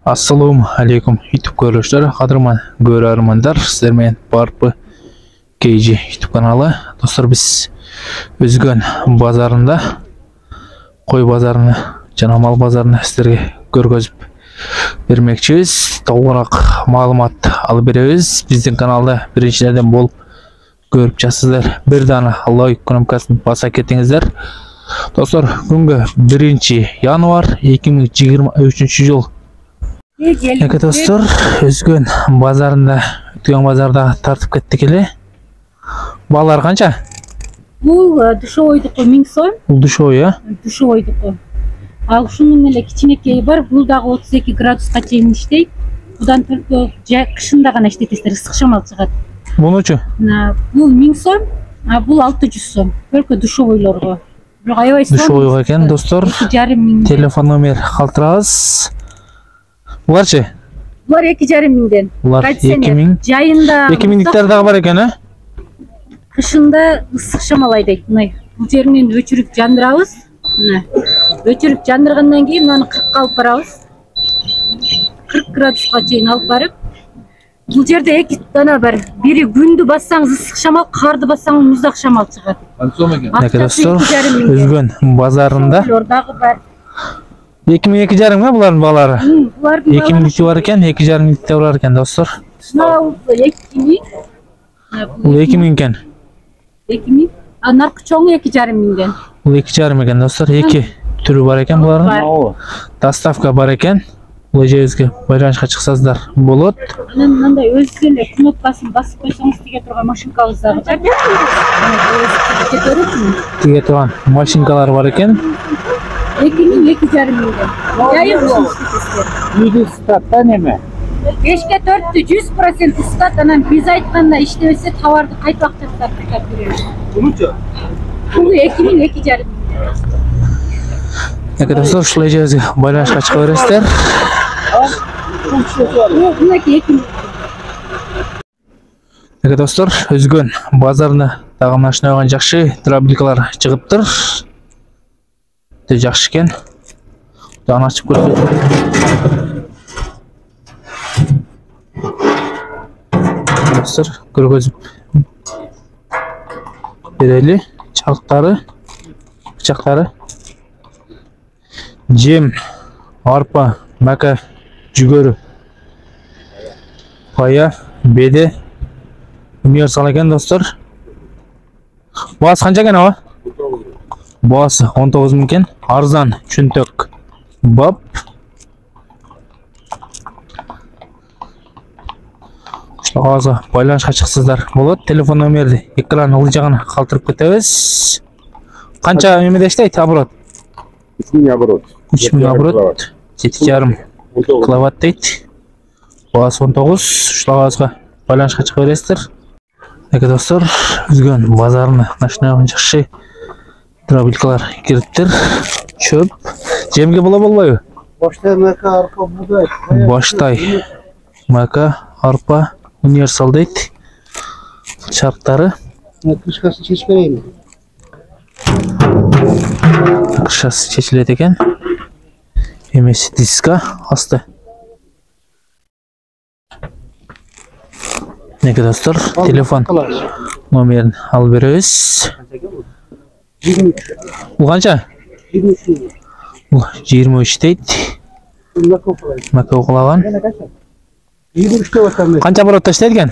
Assalamu alaikum YouTube көрушілер, қадырман көрермандар, сіздермен барпы кейжі YouTube каналы. Достар, біз Өзгөн базарында, қой базарына, жана мал базарына сіздерге көргөзүп бермекчибиз. Толығырақ маалымат алып беребиз. Биздин каналда биринчилерден болуп көрүп жатсыздар. Бир дана лайк кнопкасын баса кетиңиздер. Достар, күнгө 1 январь 2023 жыл. Эки достор, Өзгөн базарында, өткөн базарда тартып кеттик эле. Балар канча? Бул душойдуку 1000 сом. Бул душой, а? Душойдуку. Ал ушунун эле кичинекейи бар, бул дагы 32 градуска чейин иштейт. Будан только кышында гана иштетесиздер, ысык шамал чыгат. Мунучу? Бул 1000 сом, а бул 600 сом. Только душойлорго. Бирок аябай сом. Душойго экен, достор. 2,5 Телефон номер калтырабыз. Буларчы? Булар 2,5 миңден. Булар 2000. Жайында 2000диктер дагы бар экен, а? Кышында ысык шамал айдайт. Бул жеринен өчүрүп жандырабыз. Өчүрүп жандыргандан кийин аны 40 алып барабыз. 40 градуска чейин алып барып, бул жерде эки дана бар. Бири күндү бассаңыз ысык шамал, карды бассаңыз муздак шамал чыгат. Эки достор, Өзгөн базарында. Дагы бар. 2200 ма булардын балары? Булардын 2000 бар экен, 2,5 бар экен, достор. Бул 2000. Бул 2000 экен. 2000. А наркы чоңу 2,5 миңден. Бул 2,5 экен, достор. Эки түрү бар экен булардын. Доставка бар экен. Бул жерибизге байланышка чыксаңыздар болот. Анан мындай өзү эле кнопкасын басып койсоңуз тиге турган машинкабыз дагы бар. Тиге турган машинкалар бар экен. 22,5 миңден. Жайып иштетесиздер. Үйдү статта неме? 5-ке 4'tü 100% ıslat, anam biz aytқанда işlemese товарды қайта вақытта қайтарып береміз. Bununca? Бұл 2,5 Эки достор, ушул жерибизге байланышка чыга бересиздер. Мынакей 2,000. Эки достор, Өзгөн базарында дагы машина койгон жакшы дробилкалар чыгыптыр. Те жакшы экен. Дагы ачып көрсөтөм. Dostlar, көргөзүп берели. Чалыктары, бычактары, жем, арпа, мака, жүгөрү, пая, беде, универсал экен, достор. Баасы канча экен аба? Баасы 19 миң экен. Арзан чөнтөк бап. Ошого байланышка чыксаңыздар болот. Телефон номерди экран ылдый жагына калтырып кетебиз. Канча эмеде иштейт оборот? 3000 оборот. 3000 оборот. 7,5 киловатт дейт. Баасы 19. Ушуга байланышка чыга бересиздер. Эки достор, Өзгөн базарына машина жакшы дробилкалар кириптир. Чөп. Жемге бола болбойбу? Баштай мака, арпа, будай. Баштай мака, арпа, универсал дейт. Шарттары. Крышкасын чечип берейин. Крышасы чечилет экен. Эмес диска асты. Эки достор, телефон номерин алып беребиз. 23. Бул канча? 23. Бул 23 дейт. Мака окулаган. 23 ватт. Канча оборотто иштейт экен?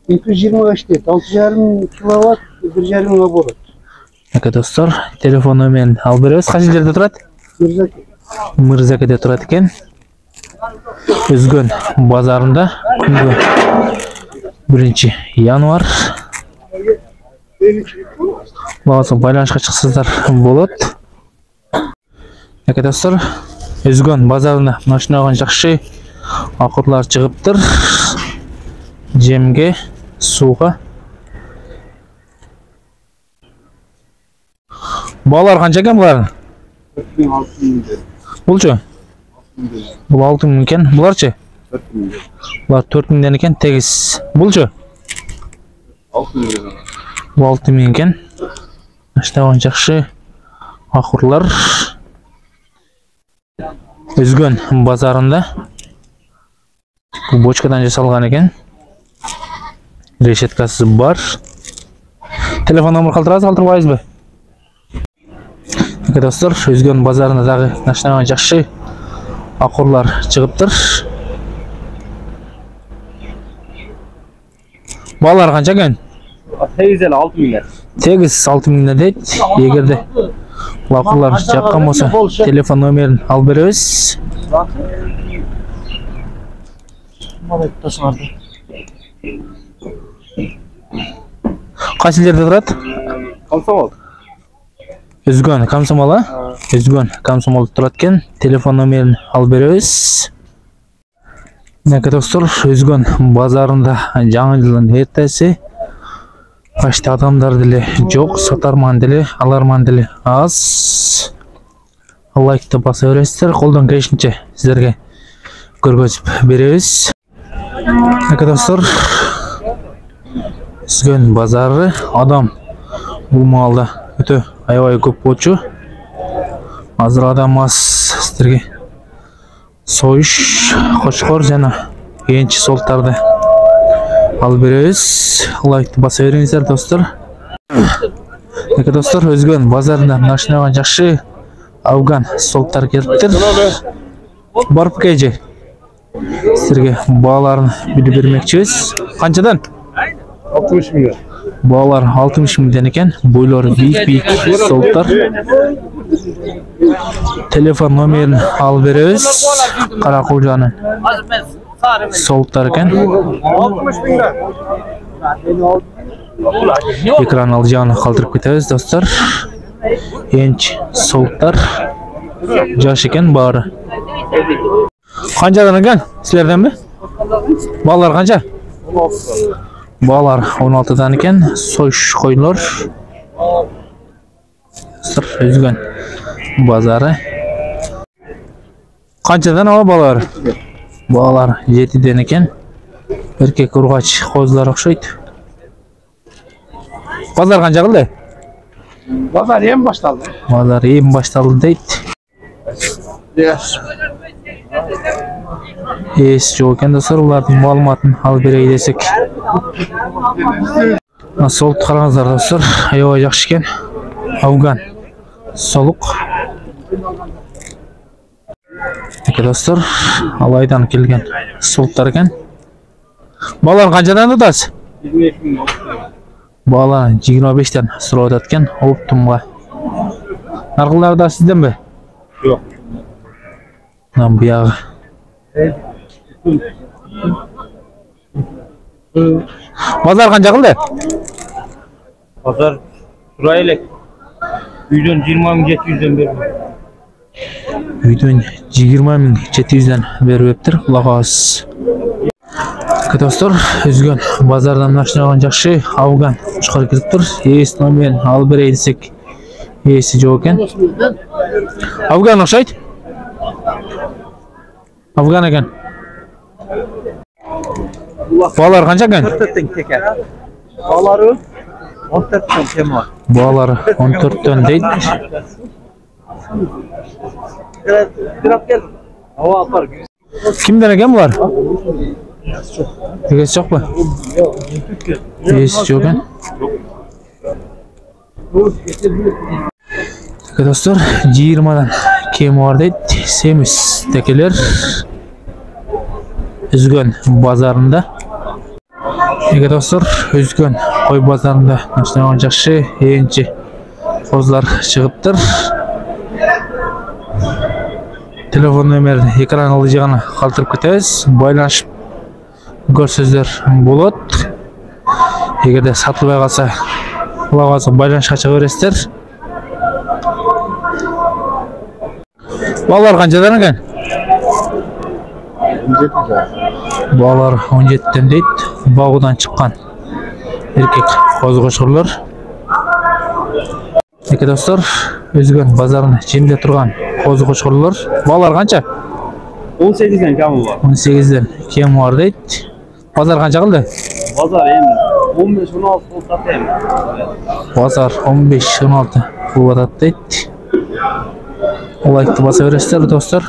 220 иштейт. 6,5 киловатт, 1,5 оборот. Эки достор, телефон номерин алып беребиз. Кайсы жерде турат? Мырзаки. Мырзакеде турат экен. Өзгөн базарында күнгө 1 январь. Баасы байланышка чыксаңыздар болот. Эки достор, Өзгөн базарында машина койгон жакшы акырлар чыгыптыр. Жемге, сууга. Балар канча экен булардын? 4600. Булчу? Бул 6000 экен. Буларчы? 4000. Булар 4000ден экен, тегиз. Булчу? 6000. Бул 6000 экен. Машина койгон жакшы акырлар. Өзгөн базарында Bu bochkadan жасалган экен. Решеткасы бар. Телефон номер калтырасыз, калтырбайсызбы? Достор, Өзгөн базарында дагы начинаган жакшы акурлар чыгыптыр. Балар канча экен? 8-6 milyar. 8-6 миңден дейт. Эгерде акурлар жаккан болсо, телефон номерин алып беребиз. Кайсы жерде турат? Комсомол. Өзгөн Комсомол, Өзгөн Комсомол турат экен. Телефон номерин алып беребиз. Мына достор, Өзгөн базарында жаңы жылдын эртеси. Качта адамдар деле жок, сатарман деле, аларман деле аз. Лайкты баса бересиздер, колдон келишинче сиздерге көргөзүп беребиз. Мына достор, Өзгөн базары адам бул маалда өтө аябай көп болчу. Азыр адам аз, сиздерге союш, кочкор жана энчи солттарды алып беребиз. Лайкты баса бериңиздер достор. Мына достор, Өзгөн базарында начинаган жакшы афган солттар келиптир. Барып кежи. Сиздерге бааларын билип бермекчибиз. Канчадан? 60 milyar. Баалар 60 миңден экен. Бойлору бийик солттар. Телефон номерин алып беребиз. Каракулжанын солттар экен. 60 milyar. Экран алжагына калтырып кетебиз достор. Энч солттар жаш экен баары. Канчадан экен? Силерденби? Баалар канча? 16. Баалар 16дан экен. Союш койлор. Өзгөн базары. Канчадан ала баалар? Баалар 7ден экен. Эркек ургач козулар окшойт. Базар канча кылды? Bazar yem başladı. Базар эми башталды дейт. Yes. Эс жок экен достор, улардын маалыматын алып берейин десек. Солту караңыздар достор, аябай жакшы экен. Афган солук. Эке достор, алайдан келген солттар экен. Баалар канчадан тутасыз? 22 milyar. Баалар 25тен сурап атат экен. Оптумга. Наркылдар да сизденби? Yok. Мына буягы. Базар канча кылды? Pazar şuraya elek. 120.700'den beri. Үйдөн 20.700ден бериптир. Кулагабыз. Достор, Өзгөн базардан начинаган жакшы афган кочкор кириптир. Эс номерин алып берейин десек, эси жок экен. Афган окшойт? Афган экен. Баалар канча экен? 14'ten teker. Bağları 14'ten tema. Баалар 14төн дейт. Dirap gel. Hava atar. Кимден экен булар? Эгес жокпу? Эси жок экен. Достор, 20дан кеми бар дейт. Семиз текелер Өзгөн базарында. Эге достор, Өзгөн кой базарында начинаган жакшы энчи козулар чыгыптыр. Телефон номерин экран алжагына калтырып кетебиз. Байланышып көрсөздөр болот. Эгерде сатылбай калса, кулагабызга байланышка чыга бересиздер. Баалар канчадан экен? 17 Баалар 17тен дейт. Багудан чыккан эркек коз кочкорлор. Эке достор, Өзгөн базарында жемде турган коз кочкорлор. Баалар канча? 18'den kemi var. 18ден кем бар дейт. Базар канча кылды? Pazar hem 15-16 volt satayım. Базар 15-16 болуп атат дейт. Лайкты баса бересиздер достор.